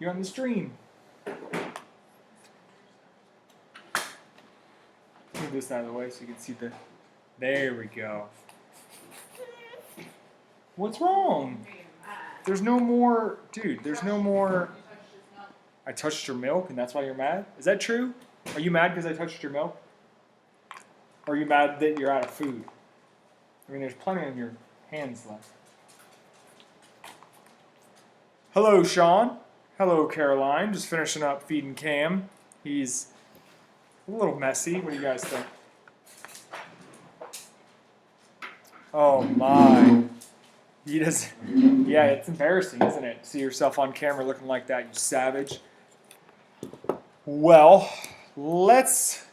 You're on the stream. Move this out of the way so you can see the... There we go. What's wrong? There's no more... Dude, there's no more... I touched your milk and that's why you're mad? Is that true? Are you mad because I touched your milk? Or are you mad that you're out of food? I mean, there's plenty on your hands left. Hello, Sean. Hello, Caroline. Just finishing up feeding Cam. He's a little messy. What do you guys think? Oh, my. He does. Yeah, it's embarrassing, isn't it? See yourself on camera looking like that, you savage. Well, let's...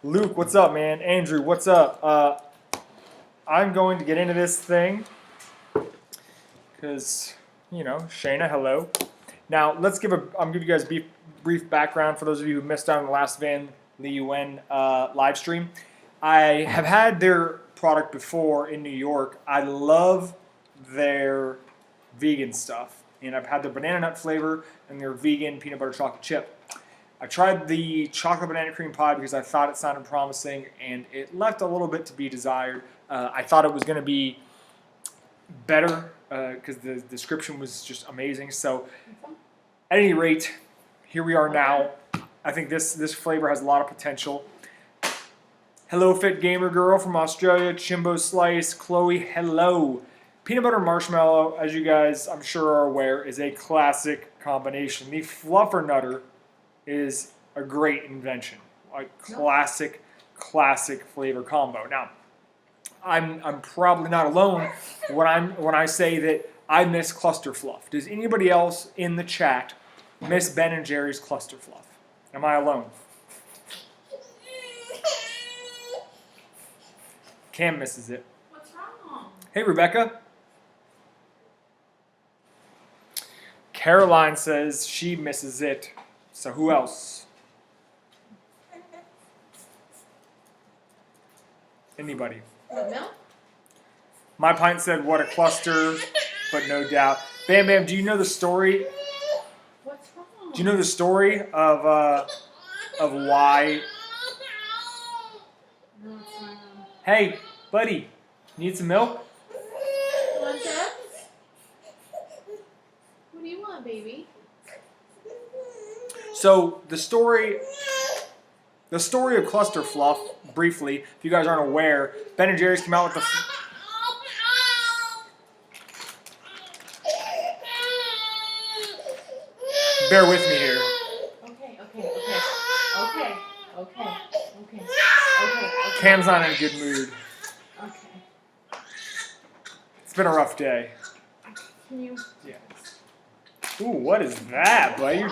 Luke, what's up, man? Andrew, what's up? I'm going to get into this thing because, you know, Shayna, hello. Now, I'm gonna give you guys a brief background for those of you who missed out on the last Van Leeuwen live stream. I have had their product before in New York. I love their vegan stuff, and I've had their banana nut flavor and their vegan peanut butter chocolate chip. I tried the chocolate banana cream pie because I thought it sounded promising, and it left a little bit to be desired. I thought it was going to be better because the description was just amazing. So, at any rate, here we are now. I think this flavor has a lot of potential. Hello, Fit Gamer Girl from Australia. Chimbo Slice. Chloe, hello. Peanut butter marshmallow, as you guys I'm sure are aware, is a classic combination. The Fluffernutter is a great invention, a classic flavor combo. Now, I'm probably not alone when I say that I miss Cluster Fluff. Does anybody else in the chat miss Ben & Jerry's Cluster Fluff? Am I alone? Cam misses it. What's wrong? Hey, Rebecca. Caroline says she misses it. So who else? Anybody? What, milk? My pint said, what a cluster, but no doubt. Bam Bam, do you know the story? What's wrong? Do you know the story of why? No, it's not. Hey, buddy, need some milk? Want that? What do you want, baby? So the story of Cluster Fluff, briefly, if you guys aren't aware, Ben & Jerry's came out with the... Bear with me here. Okay. Cam's not in a good mood. Okay. It's been a rough day. Can you? Yeah. Ooh, what is that, buddy? You're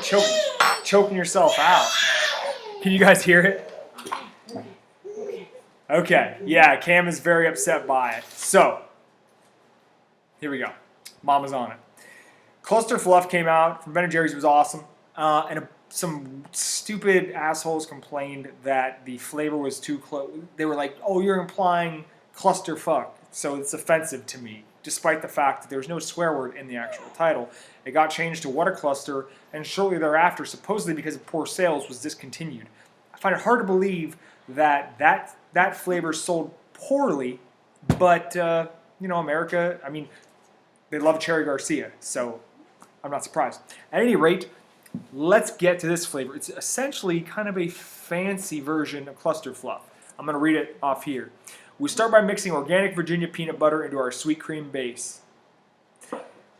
choking yourself out. Can you guys hear it? Okay. Okay. Yeah, Cam is very upset by it. So, here we go. Mama's on it. Cluster Fluff came out from Ben & Jerry's. It was awesome. Some stupid assholes complained that the flavor was too close. They were like, oh, you're implying cluster fuck. So it's offensive to me, despite the fact that there's no swear word in the actual title. It got changed to What a Cluster, and shortly thereafter, supposedly because of poor sales, was discontinued. I find it hard to believe that flavor sold poorly, but, you know, America, I mean, they love Cherry Garcia, so I'm not surprised. At any rate, let's get to this flavor. It's essentially kind of a fancy version of Cluster Fluff. I'm going to read it off here. We start by mixing organic Virginia peanut butter into our sweet cream base.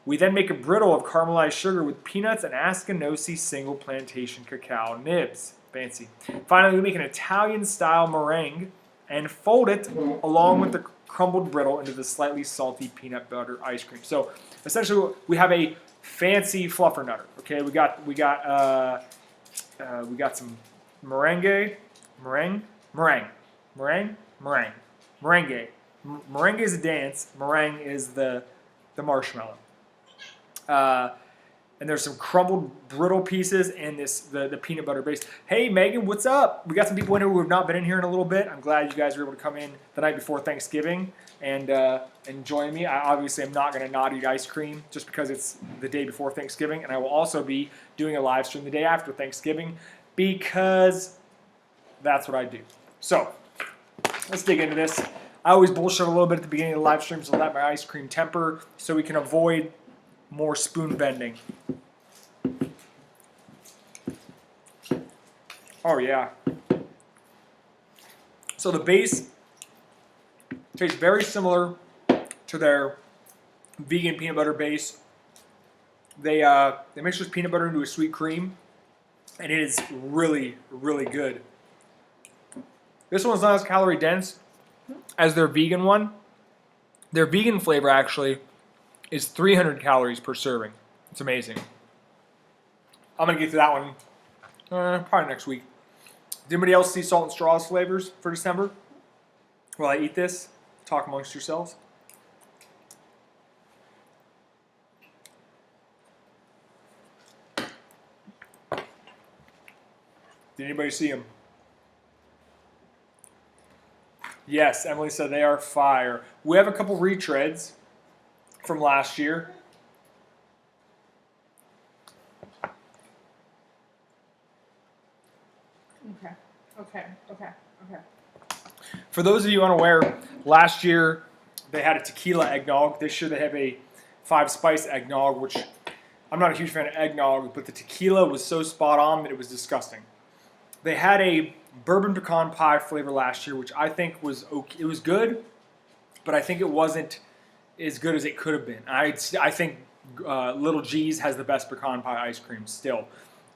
We then make a brittle of caramelized sugar with peanuts and Askinosie single plantation cacao nibs. Fancy. Finally, we make an Italian-style meringue and fold it along with the crumbled brittle into the slightly salty peanut butter ice cream. So essentially, we have a fancy fluffernutter. Okay, we got some merengue. Merengue is a dance. Meringue is the marshmallow. And there's some crumbled brittle pieces and the peanut butter base. Hey Megan, what's up? We got some people in here who have not been in here in a little bit. I'm glad you guys were able to come in the night before Thanksgiving and join me. I obviously am not going to not eat ice cream just because it's the day before Thanksgiving, and I will also be doing a live stream the day after Thanksgiving because that's what I do. So let's dig into this. I always bullshit a little bit at the beginning of the live streams to let my ice cream temper so we can avoid more spoon bending. Oh yeah. So the base tastes very similar to their vegan peanut butter base. They mix this peanut butter into a sweet cream, and it is really, really good. This one's not as calorie dense as their vegan one. Their vegan flavor actually is 300 calories per serving. It's amazing. I'm going to get to that one probably next week. Did anybody else see Salt and Straws flavors for December? While I eat this, talk amongst yourselves. Did anybody see them? Yes, Emily said they are fire. We have a couple retreads from last year. Okay. For those of you unaware, last year they had a tequila eggnog. This year they have a 5-spice eggnog, which I'm not a huge fan of eggnog, but the tequila was so spot on that it was disgusting. They had a bourbon pecan pie flavor last year, which I think was okay. It was good, but I think it wasn't as good as it could have been. I think Little G's has the best pecan pie ice cream still.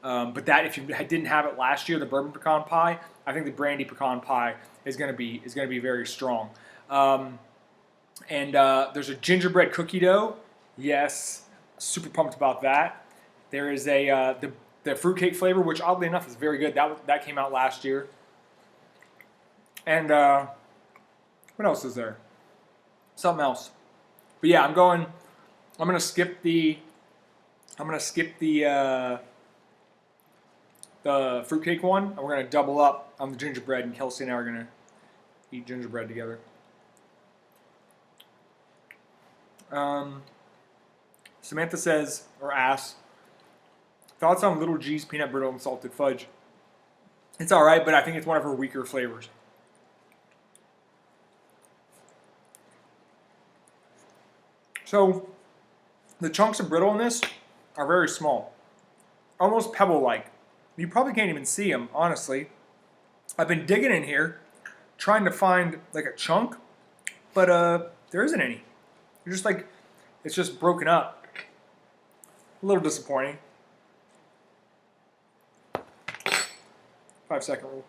But that, if you didn't have it last year, the bourbon pecan pie, I think the brandy pecan pie is going to be very strong. There's a gingerbread cookie dough. Yes, super pumped about that. There is the fruitcake flavor, which oddly enough is very good. That came out last year. And what else is there? Something else. But yeah, I'm gonna skip the fruitcake one, and we're gonna double up on the gingerbread. And Kelsey and I are gonna eat gingerbread together. Samantha says or asks, thoughts on Little G's peanut brittle and salted fudge? It's all right, but I think it's one of her weaker flavors. So the chunks of brittle in this are very small, almost pebble-like. You probably can't even see them, honestly. I've been digging in here, trying to find like a chunk, but there isn't any. You're just like, it's just broken up. A little disappointing. 5-second rule.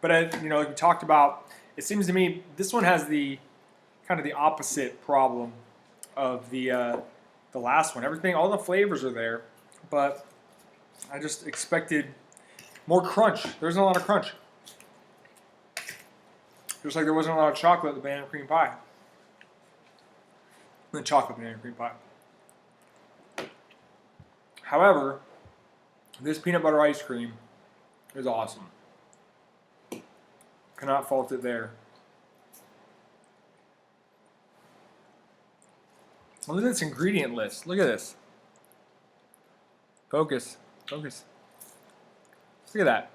But like we talked about, it seems to me this one has the kind of the opposite problem of the last one. Everything, all the flavors are there, but I just expected more crunch. There isn't a lot of crunch. Just like there wasn't a lot of chocolate in the banana cream pie. The chocolate banana cream pie. However, this peanut butter ice cream is awesome. Cannot fault it there. Look at this ingredient list. Look at this. Focus. Look at that.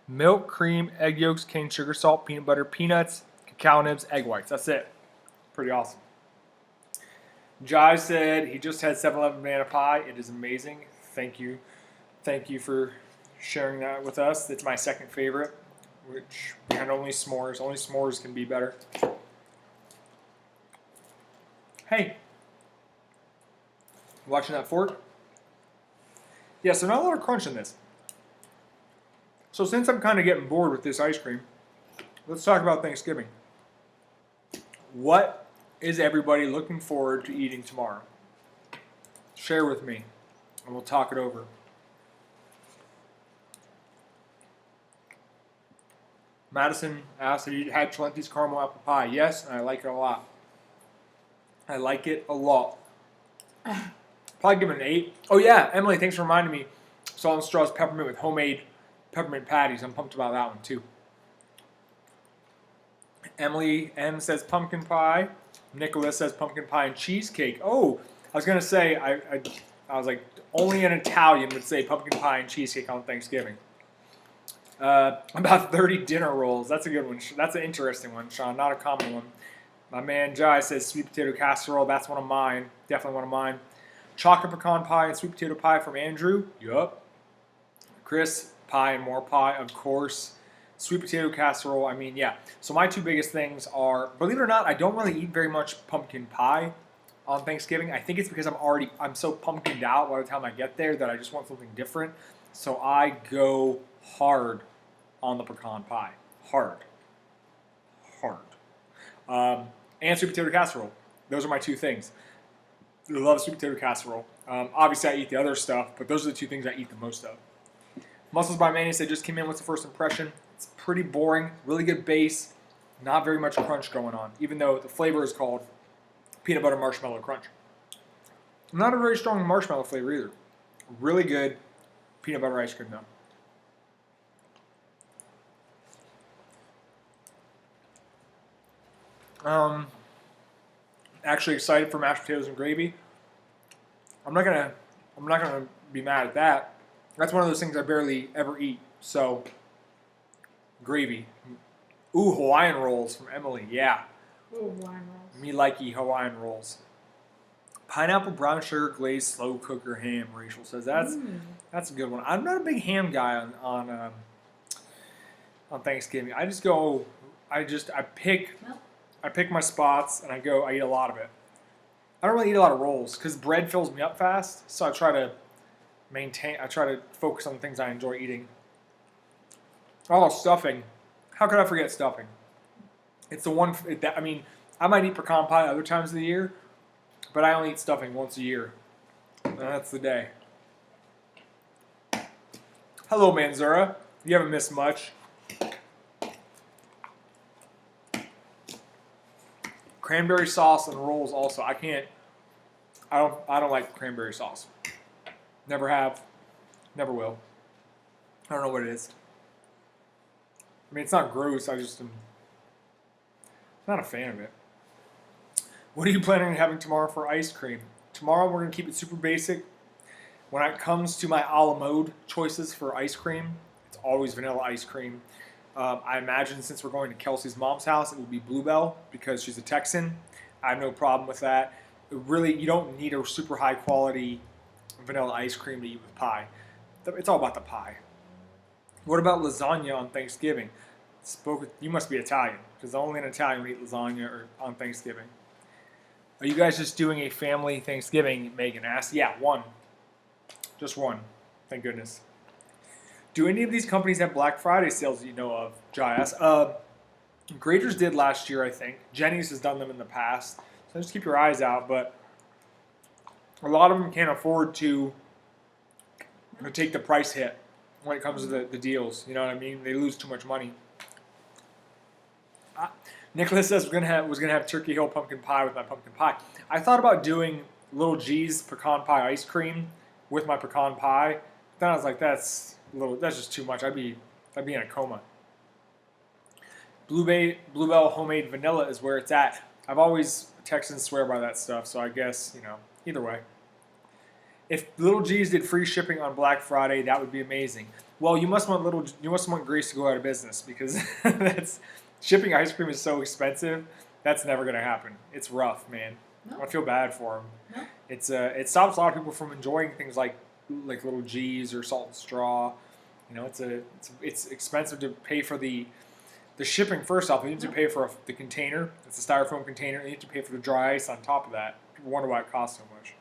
Milk, cream, egg yolks, cane sugar, salt, peanut butter, peanuts, cacao nibs, egg whites. That's it. Pretty awesome. Jai said he just had 7-Eleven banana pie. It is amazing. Thank you. Thank you for sharing that with us. It's my second favorite, which and only s'mores. Only s'mores can be better. Hey. Watching that fork? Yeah, so not a lot of crunch in this. So since I'm kind of getting bored with this ice cream, let's talk about Thanksgiving. What is everybody looking forward to eating tomorrow? Share with me, and we'll talk it over. Madison asked if you had Chalenti's caramel apple pie. Yes, and I like it a lot. I like it a lot. Probably give it an 8. Oh yeah, Emily, thanks for reminding me. Salt and Straw's peppermint with homemade peppermint patties. I'm pumped about that one too. Emily M says pumpkin pie. Nicholas says pumpkin pie and cheesecake. Oh, I was gonna say I was like only an Italian would say pumpkin pie and cheesecake on Thanksgiving. About 30 dinner rolls. That's a good one. That's an interesting one, Sean. Not a common one. My man Jai says sweet potato casserole. That's one of mine. Definitely one of mine. Chocolate pecan pie and sweet potato pie from Andrew. Yup. Chris, pie and more pie, of course. Sweet potato casserole. I mean, yeah. So my two biggest things are, believe it or not, I don't really eat very much pumpkin pie on Thanksgiving. I think it's because I'm so pumpkined out by the time I get there that I just want something different. So I go hard on the pecan pie. Hard. And sweet potato casserole. Those are my two things. I love sweet potato casserole. Obviously, I eat the other stuff, but those are the two things I eat the most of. Mussels by Manny said, just came in. What's the first impression? It's pretty boring. Really good base. Not very much crunch going on, even though the flavor is called peanut butter marshmallow crunch. Not a very strong marshmallow flavor either. Really good peanut butter ice cream, though. Actually excited for mashed potatoes and gravy. I'm not gonna be mad at that. That's one of those things I barely ever eat. So, gravy. Ooh, Hawaiian rolls from Emily. Yeah. Ooh, wine rolls. Me likey Hawaiian rolls. Pineapple brown sugar glazed slow cooker ham. Rachel says that's a good one. I'm not a big ham guy on Thanksgiving. I pick my spots and I eat a lot of it. I don't really eat a lot of rolls because bread fills me up fast. So I try to focus on the things I enjoy eating. Oh, stuffing. How could I forget stuffing? It's the one, I might eat pecan pie other times of the year, but I only eat stuffing once a year. And that's the day. Hello, Manzura. You haven't missed much. Cranberry sauce and rolls also. I don't like cranberry sauce. Never have. Never will. I don't know what it is. I mean, it's not gross. I just am not a fan of it. What are you planning on having tomorrow for ice cream? Tomorrow we're going to keep it super basic. When it comes to my a la mode choices for ice cream, it's always vanilla ice cream. I imagine since we're going to Kelsey's mom's house, it will be Bluebell because she's a Texan. I have no problem with that. You don't need a super high quality vanilla ice cream to eat with pie. It's all about the pie. What about lasagna on Thanksgiving? You must be Italian because only an Italian would eat lasagna on Thanksgiving. Are you guys just doing a family Thanksgiving? Megan asked. Yeah, one. Just one. Thank goodness. Do any of these companies have Black Friday sales that you know of? Jai asked. Grater's did last year, I think. Jenny's has done them in the past. So just keep your eyes out. But a lot of them can't afford to take the price hit when it comes to the deals. You know what I mean? They lose too much money. Nicholas says was gonna have Turkey Hill pumpkin pie with my pumpkin pie. I thought about doing Little G's pecan pie ice cream with my pecan pie. Then I was like, that's just too much. I'd be in a coma. Bluebell homemade vanilla is where it's at. Texans swear by that stuff, so I guess, either way. If Little G's did free shipping on Black Friday, that would be amazing. Well, you must want Grace to go out of business because shipping ice cream is so expensive. That's never going to happen. It's rough, man. No. I feel bad for them. No. It stops a lot of people from enjoying things like Little G's or Salt and Straw. It's expensive to pay for the shipping. First off, you need to pay for the container. It's a styrofoam container. You need to pay for the dry ice on top of that. People wonder why it costs so much.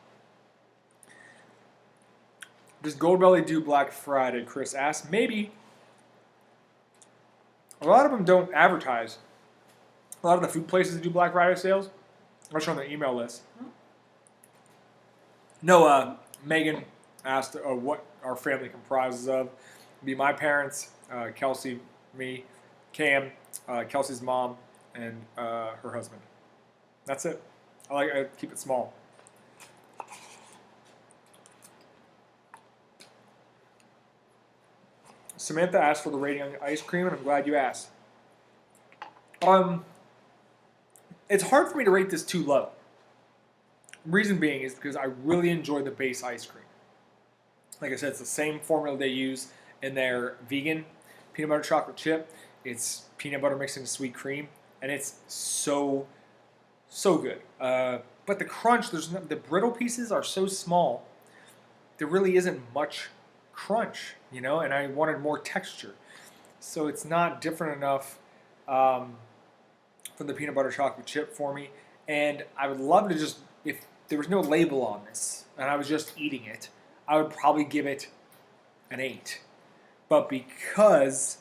Does Goldbelly do Black Friday? Chris asked. Maybe. A lot of them don't advertise. A lot of the food places that do Black Friday sales are on their email list. No, Megan asked what our family comprises of. It'd be my parents, Kelsey, me, Cam, Kelsey's mom, and her husband. That's it. I keep it small. Samantha asked for the rating on the ice cream, and I'm glad you asked. It's hard for me to rate this too low. Reason being is because I really enjoy the base ice cream. Like I said, it's the same formula they use in their vegan peanut butter chocolate chip. It's peanut butter mixed into sweet cream, and it's so good. But the crunch, the brittle pieces are so small. There really isn't much crunch, and I wanted more texture. So it's not different enough from the peanut butter chocolate chip for me. And I would love to just, if there was no label on this and I was just eating it, I would probably give it an 8. But because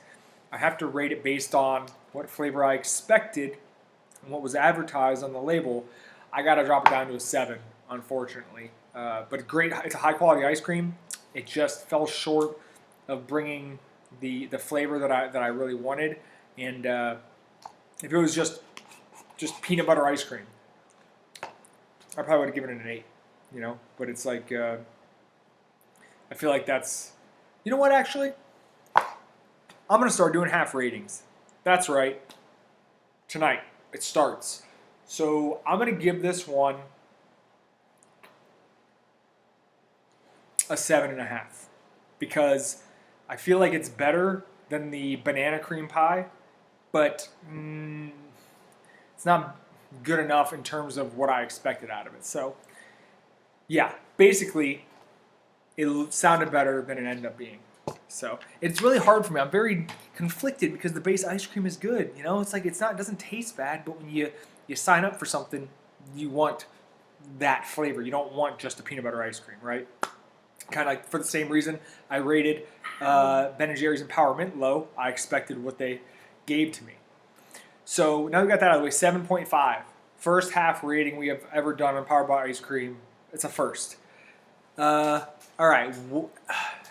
I have to rate it based on what flavor I expected and what was advertised on the label, I got to drop it down to a 7, unfortunately. But great, it's a high quality ice cream. It just fell short of bringing the flavor that I really wanted. And if it was just peanut butter ice cream, I probably would have given it an 8. But it's like I feel like that's, you know what? Actually, I'm gonna start doing half ratings. That's right. Tonight it starts. So I'm gonna give this one a 7.5 because I feel like it's better than the banana cream pie, but it's not good enough in terms of what I expected out of it. So yeah, basically it sounded better than it ended up being. So it's really hard for me. I'm very conflicted because the base ice cream is good. It's like it doesn't taste bad, but when you sign up for something, you want that flavor. You don't want just a peanut butter ice cream, right? Kind of like for the same reason I rated Ben & Jerry's Empowerment low. I expected what they gave to me. So now we got that out of the way. 7.5. First half rating we have ever done on Power Bar ice cream. It's a first. All right.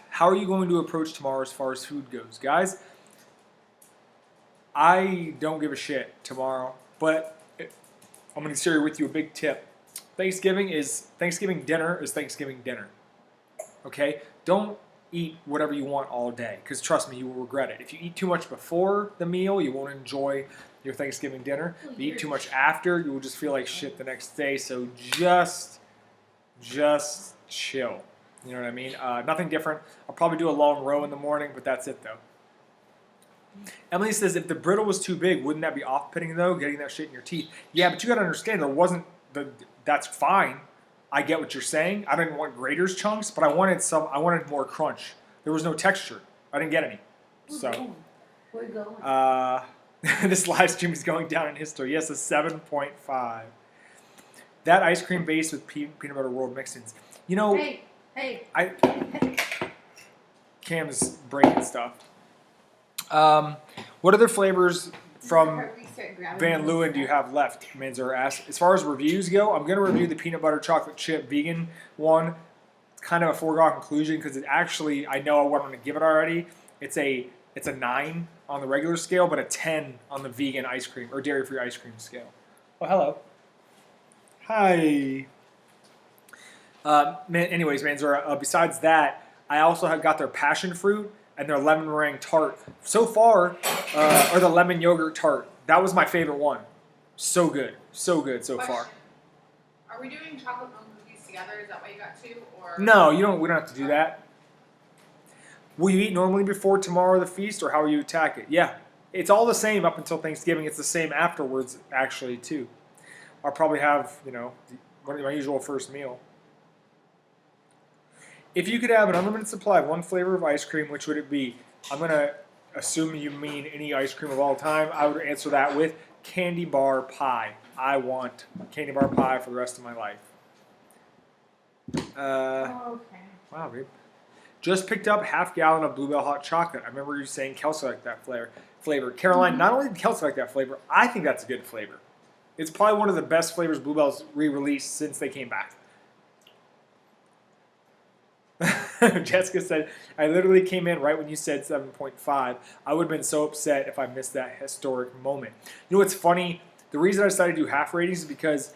How are you going to approach tomorrow as far as food goes? Guys, I don't give a shit tomorrow, but I'm going to share with you a big tip. Thanksgiving dinner is Thanksgiving dinner. Okay? Don't eat whatever you want all day, because trust me, you will regret it. If you eat too much before the meal, you won't enjoy your Thanksgiving dinner. If you eat too much after, you will just feel like shit the next day. So just chill. You know what I mean? Nothing different. I'll probably do a long row in the morning, but that's it though. Emily says, if the brittle was too big, wouldn't that be off-putting though, getting that shit in your teeth? Yeah, but you got to understand, that's fine. I get what you're saying. I didn't want Grater's chunks, but I wanted more crunch. There was no texture. I didn't get any. So, we're going. This live stream is going down in history. Yes, a 7.5. That ice cream base with peanut butter world mix-ins. Hey. Cam's breaking stuff. What other flavors from Van Leeuwen do you have left? Manzur asked. As far as reviews go, I'm going to review the peanut butter chocolate chip vegan one. It's kind of a foregone conclusion because it actually, I know what I'm going to give it already. It's a 9 on the regular scale, but a 10 on the vegan ice cream or dairy-free ice cream scale. Oh, hello. Hi. Anyways, Manzur, besides that, I also have got their passion fruit and their lemon meringue tart. So far, or the lemon yogurt tart. That was my favorite one. So good so far. Are we doing chocolate milk cookies together? Is that why you got 2? Or No, we don't have to do that. Will you eat normally before tomorrow the feast, or how will you attack it? Yeah, it's all the same up until Thanksgiving. It's the same afterwards, actually, too. I'll probably have, my usual first meal. If you could have an unlimited supply of one flavor of ice cream, which would it be? I'm going to assume you mean any ice cream of all time. I would answer that with candy bar pie. I want candy bar pie for the rest of my life. okay. Wow, babe. Just picked up half gallon of Bluebell hot chocolate. I remember you saying Kelsey liked that flavor. Caroline, not only did Kelsey like that flavor, I think that's a good flavor. It's probably one of the best flavors Bluebell's re-released since they came back. Jessica said, I literally came in right when you said 7.5. I would have been so upset if I missed that historic moment. You know what's funny? The reason I decided to do half ratings is because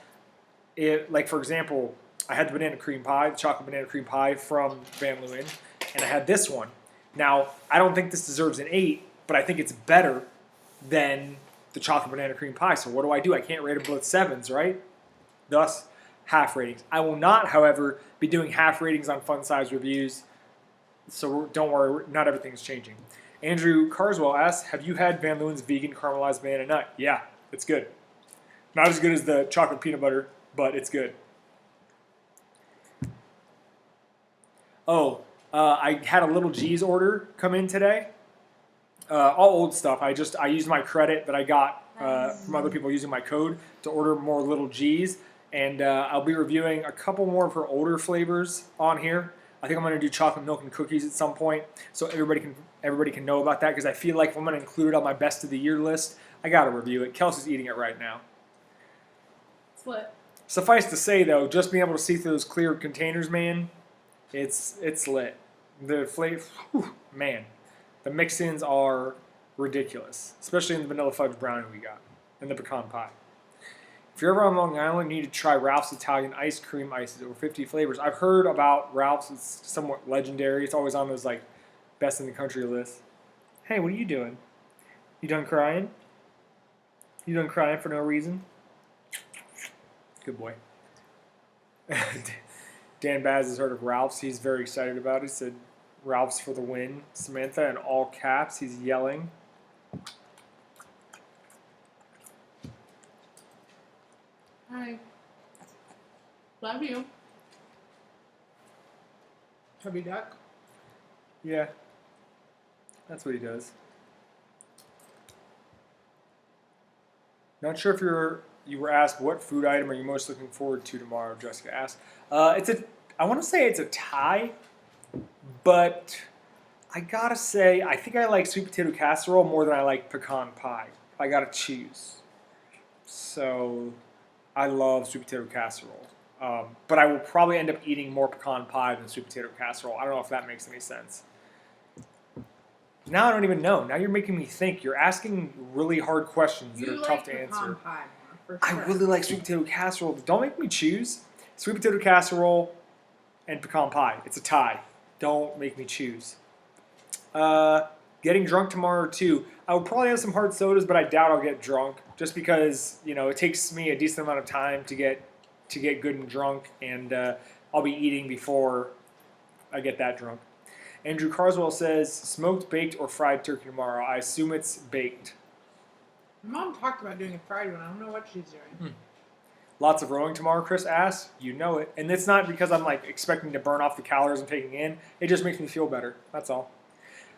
like for example, I had the banana cream pie, the chocolate banana cream pie from Van Leeuwen, and I had this one. Now, I don't think this deserves an 8, but I think it's better than the chocolate banana cream pie. So what do? I can't rate them both 7s, right? Thus, half ratings. I will not, however, be doing half ratings on fun size reviews. So don't worry, not everything's changing. Andrew Carswell asks, have you had Van Leeuwen's vegan caramelized banana nut? Yeah, it's good. Not as good as the chocolate peanut butter, but it's good. Oh, I had a Little G's order come in today. All old stuff. I used my credit that I got from other people using my code to order more Little G's, and I'll be reviewing a couple more of her older flavors on here. I think I'm going to do chocolate milk and cookies at some point, so everybody can know about that. Because I feel like if I'm going to include it on my best of the year list, I got to review it. Kelsey's eating it right now. It's lit. Suffice to say, though, just being able to see through those clear containers, man, it's lit. The flavor, man. The mix-ins are ridiculous, especially in the vanilla fudge brownie we got and the pecan pie. If you're ever on Long Island, you need to try Ralph's Italian ice cream ices, over 50 flavors. I've heard about Ralph's. It's somewhat legendary. It's always on those like best in the country lists. Hey, what are you doing? You done crying? You done crying for no reason? Good boy. Dan Baz has heard of Ralph's. He's very excited about it. He said, Ralph's for the win. Samantha in all caps. He's yelling. Hi. Love you. Chubby duck. Yeah. That's what he does. Not sure if you were asked what food item are you most looking forward to tomorrow, Jessica asked. I want to say it's a tie, but I gotta say I think I like sweet potato casserole more than I like pecan pie. I gotta choose. So I love sweet potato casserole, but I will probably end up eating more pecan pie than sweet potato casserole. I don't know if that makes any sense. Now I don't even know. Now you're making me think. You're asking really hard questions that are tough to answer. Pie, for I sure. really like sweet potato casserole. Don't make me choose. Sweet potato casserole and pecan pie. It's a tie. Don't make me choose. Getting drunk tomorrow too. I will probably have some hard sodas, but I doubt I'll get drunk. Just because it takes me a decent amount of time to get good and drunk, and I'll be eating before I get that drunk. Andrew Carswell says, smoked, baked, or fried turkey tomorrow. I assume it's baked. My mom talked about doing a fried one. I don't know what she's doing. Lots of rowing tomorrow, Chris asks. You know it. And it's not because I'm expecting to burn off the calories I'm taking in. It just makes me feel better. That's all.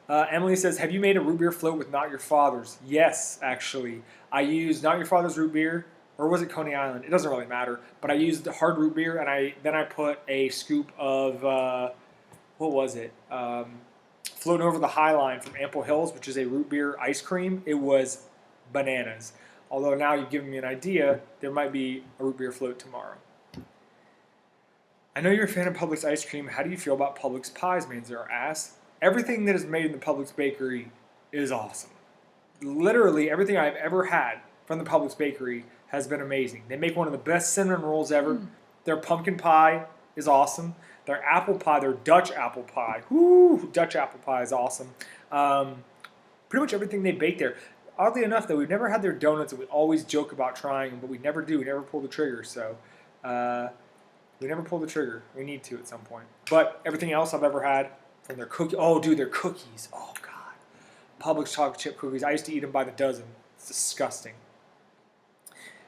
Emily says, have you made a root beer float with Not Your Father's? Yes, actually. I used Not Your Father's root beer, or was it Coney Island? It doesn't really matter. But I used hard root beer, and then I put a scoop of, what was it? Floating Over the High Line from Ample Hills, which is a root beer ice cream. It was bananas. Although now you've given me an idea, there might be a root beer float tomorrow. I know you're a fan of Publix ice cream. How do you feel about Publix pies, Manzaro asks? Everything that is made in the Publix bakery is awesome. Literally everything I've ever had from the Publix bakery has been amazing. They make one of the best cinnamon rolls ever. Their pumpkin pie is awesome. Their apple pie, their Dutch apple pie. Whoo, Dutch apple pie is awesome. Pretty much everything they bake there. Oddly enough, though, we've never had their donuts, and we always joke about trying them, but we never do. We never pull the trigger, so we never pull the trigger. We need to at some point. But everything else I've ever had from their cookies. Oh, dude, their cookies. Oh, God. Publix chocolate chip cookies. I used to eat them by the dozen. It's disgusting.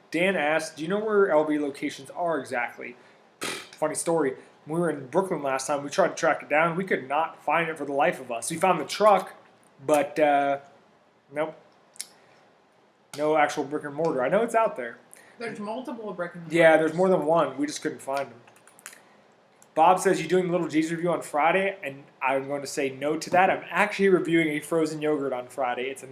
Dan asked, do you know where LB locations are exactly? Funny story. When we were in Brooklyn last time, we tried to track it down. We could not find it for the life of us. We found the truck, but nope. No actual brick and mortar. I know it's out there. There's multiple brick and mortar. Yeah, there's more than one. We just couldn't find them. Bob says, you're doing the Little G's review on Friday, and I'm going to say no to that. I'm actually reviewing a frozen yogurt on Friday. It's a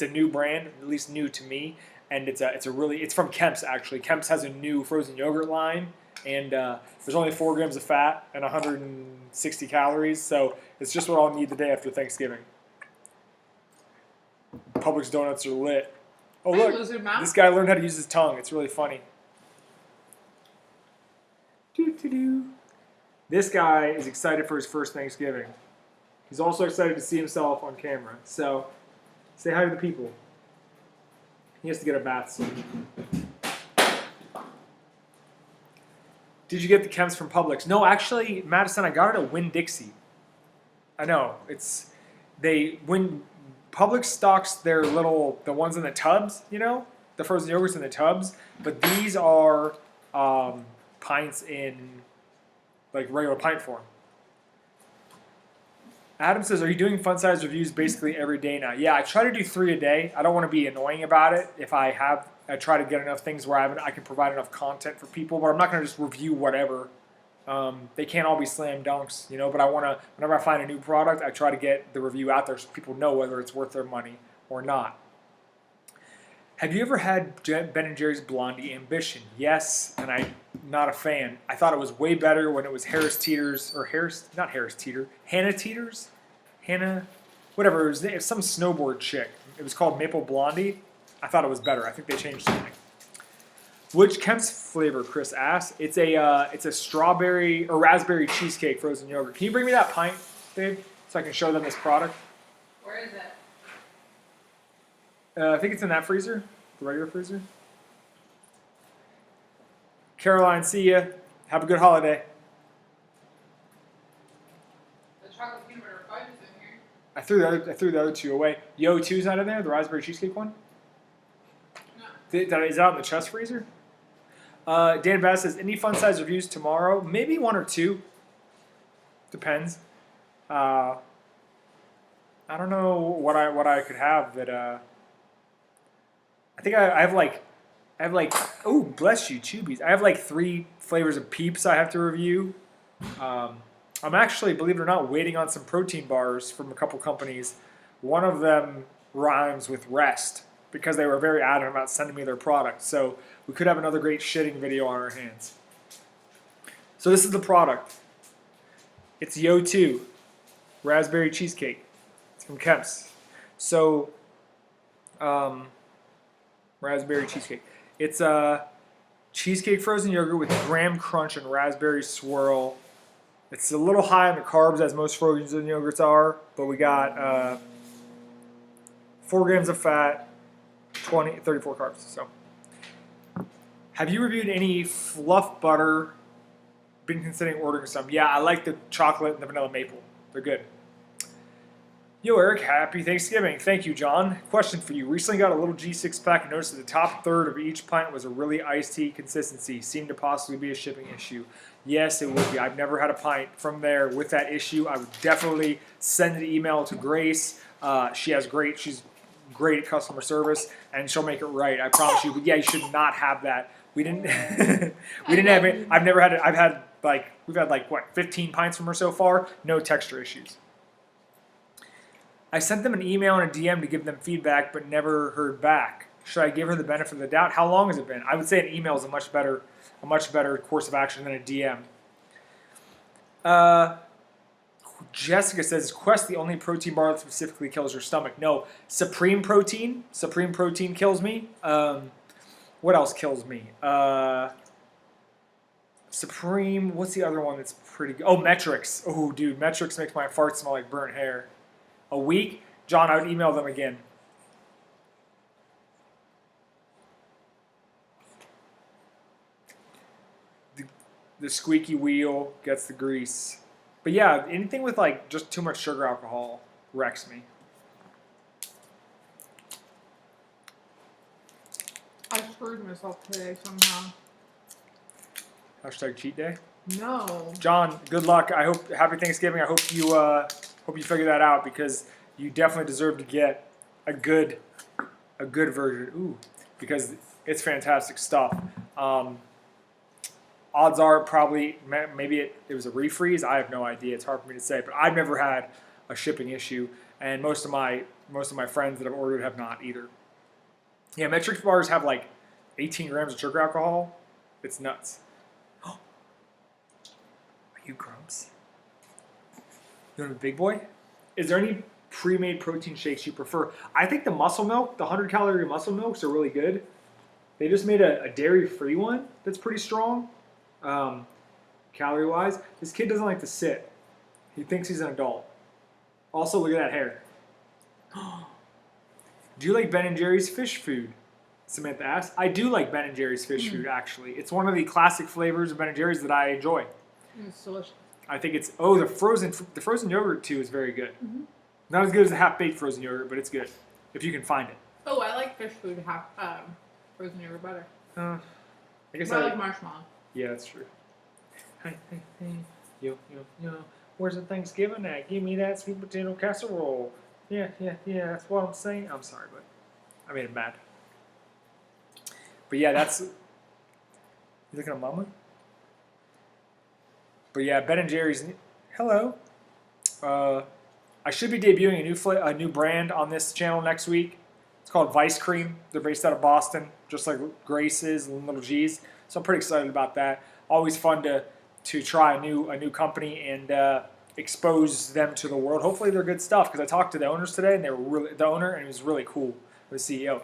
new brand, at least new to me, and it's from Kemp's actually. Kemp's has a new frozen yogurt line, and there's only 4 grams of fat and 160 calories, so it's just what I'll need the day after Thanksgiving. Publix donuts are lit. Oh, look, this guy learned how to use his tongue. It's really funny. Doo-doo-doo. This guy is excited for his first Thanksgiving. He's also excited to see himself on camera. So, say hi to the people. He has to get a bath soon. Did you get the Kemps from Publix? No, actually, Madison, I got it at Winn-Dixie. I know. When Publix stocks the ones in the tubs, the frozen yogurts in the tubs, but these are pints in like regular pint form. Adam says, are you doing fun size reviews basically every day now? Yeah, I try to do 3 a day. I don't want to be annoying about it. If I try to get enough things where I can provide enough content for people, but I'm not going to just review whatever. They can't all be slam dunks, but I want to, whenever I find a new product, I try to get the review out there so people know whether it's worth their money or not. Have you ever had Ben & Jerry's Blondie Ambition? Yes, and I'm not a fan. I thought it was way better when it was Hannah Teeter's, whatever, it was some snowboard chick. It was called Maple Blondie. I thought it was better. I think they changed something. Which Kemp's flavor, Chris asked? It's a strawberry or raspberry cheesecake frozen yogurt. Can you bring me that pint, babe, so I can show them this product? Where is it? I think it's in that freezer, the regular freezer. Caroline, see ya. Have a good holiday. The chocolate peanut butter fudge is in here. I threw the other 2 away. Yo, 2's not in there, the raspberry cheesecake one? No. Is that out in the chest freezer? Dan Bass says, any fun size reviews tomorrow? Maybe 1 or 2. Depends. I don't know what I could have that. I think I have like, oh, bless you, Chewbies. I have like 3 flavors of Peeps I have to review. I'm actually, believe it or not, waiting on some protein bars from a couple companies. One of them rhymes with rest because they were very adamant about sending me their product. So we could have another great shitting video on our hands. So this is the product. It's Yo 2 Raspberry Cheesecake. It's from Kemp's. So, raspberry cheesecake. It's a cheesecake frozen yogurt with graham crunch and raspberry swirl. It's a little high on the carbs, as most frozen yogurts are, but we got 4 grams of fat, 34 carbs. So, have you reviewed any fluff butter? Been considering ordering some? Yeah, I like the chocolate and the vanilla maple. They're good. Yo, Eric, happy Thanksgiving. Thank you, John. Question for you. Recently got a little G6 pack and noticed that the top third of each pint was a really iced tea consistency. Seemed to possibly be a shipping issue. Yes, it would be. I've never had a pint from there with that issue. I would definitely send an email to Grace. She's great at customer service, and she'll make it right. I promise you. But yeah, you should not have that. We didn't. We didn't have it. I've never had it. We've had 15 pints from her so far. No texture issues. I sent them an email and a DM to give them feedback, but never heard back. Should I give her the benefit of the doubt? How long has it been? I would say an email is a much better course of action than a DM. Jessica says, is Quest the only protein bar that specifically kills your stomach? No. Supreme Protein kills me. What else kills me? Supreme, what's the other one that's pretty good? Oh, Metrics. Oh, dude, Metrics makes my farts smell like burnt hair. A week? John, I would email them again. The squeaky wheel gets the grease. But yeah, anything with just too much sugar alcohol wrecks me. I screwed myself today somehow. Hashtag cheat day. No. John, good luck. Happy Thanksgiving. I hope you figure that out because you definitely deserve to get a good version. Ooh, because it's fantastic stuff. Odds are probably maybe it was a refreeze. I have no idea. It's hard for me to say, but I've never had a shipping issue, and most of my friends that have ordered have not either. Yeah, Metric bars have 18 grams of sugar alcohol. It's nuts. Are you Grumps? You want a big boy? Is there any pre-made protein shakes you prefer? I think the muscle milk, the 100-calorie muscle milks are really good. They just made a dairy-free one that's pretty strong. calorie-wise. This kid doesn't like to sit. He thinks he's an adult. Also, look at that hair. Do you like Ben & Jerry's fish food? Samantha asked. I do like Ben & Jerry's fish food, actually. It's one of the classic flavors of Ben & Jerry's that I enjoy. It's delicious. I think it's, the frozen yogurt, too, is very good. Not as good as the half-baked frozen yogurt, but it's good, if you can find it. Oh, I like fish food frozen yogurt butter. I guess I like marshmallow. Yeah, that's true. Hey, yo, where's the Thanksgiving at? Give me that sweet potato casserole. Yeah, that's what I'm saying. I'm sorry, but I made him mad. But yeah, that's... You looking at Mama? But yeah, Ben & Jerry's... Hello. I should be debuting a new brand on this channel next week. It's called Vice Cream. They're based out of Boston, just like Grace's and Little G's. So I'm pretty excited about that. Always fun to try a new company and expose them to the world. Hopefully they're good stuff, because I talked to the owners today, and they were really and he was really cool, the CEO.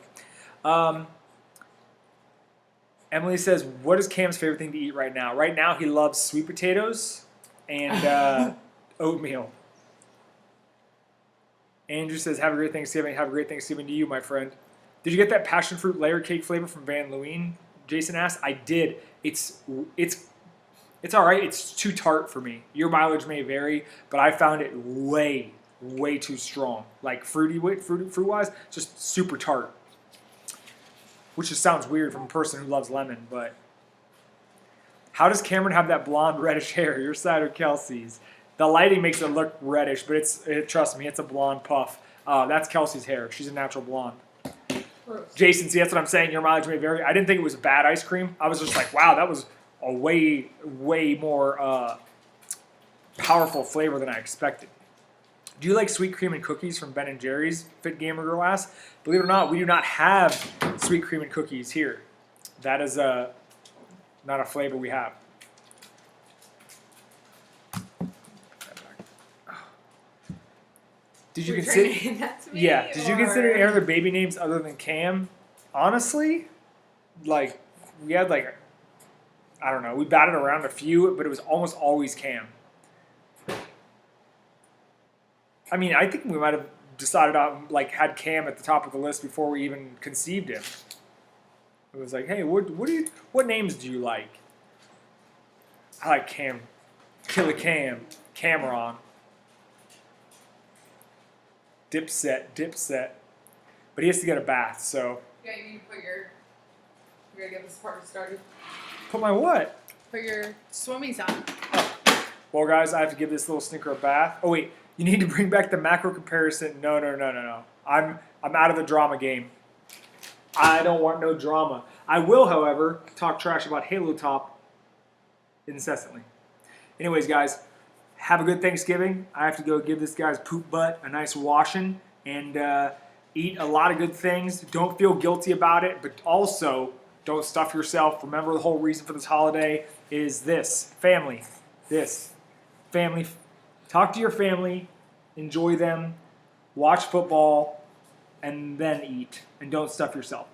Emily says, "What is Cam's favorite thing to eat right now?" Right now, he loves sweet potatoes and oatmeal. Andrew says, "Have a great Thanksgiving." Have a great Thanksgiving to you, my friend. Did you get that passion fruit layer cake flavor from Van Leeuwen? Jason asked. I did. It's all right. It's too tart for me. Your mileage may vary, but I found it way too strong. Like fruit-wise, just super tart. Which just sounds weird from a person who loves lemon, but... How does Cameron have that blonde reddish hair? Your side or Kelsey's? The lighting makes it look reddish, but trust me, it's a blonde puff. That's Kelsey's hair. She's a natural blonde. Gross. Jason, see, that's what I'm saying. Your mileage may vary. I didn't think it was bad ice cream. I was just like, wow, that was a way more powerful flavor than I expected. Do you like sweet cream and cookies from Ben & Jerry's? Fit Gamer Girl asked. Believe it or not, we do not have sweet cream and cookies here. That is not a flavor we have. Did you consider? That to me, Yeah. Did you consider any other baby names other than Cam? Honestly, like we had I don't know. We batted around a few, but it was almost always Cam. I mean, I think we might have decided on had Cam at the top of the list before we even conceived him. It was like, hey, what names do you like? I like Cam, Killer Cam, Cameron, Dipset. But he has to get a bath, so. Yeah, you need to put your. We're gonna get this party started. Put my what? Put your swimmies on. Well, guys, I have to give this little stinker a bath. Oh wait, you need to bring back the macro comparison. No. I'm out of the drama game. I don't want no drama. I will, however, talk trash about Halo Top incessantly. Anyways, guys, have a good Thanksgiving. I have to go give this guy's poop butt a nice washing and eat a lot of good things. Don't feel guilty about it, but also don't stuff yourself. Remember, the whole reason for this holiday is this. Family. Family. Talk to your family. Enjoy them. Watch football. And then eat. And don't stuff yourself.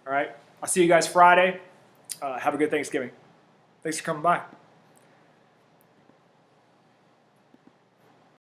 All right? I'll see you guys Friday. Have a good Thanksgiving. Thanks for coming by.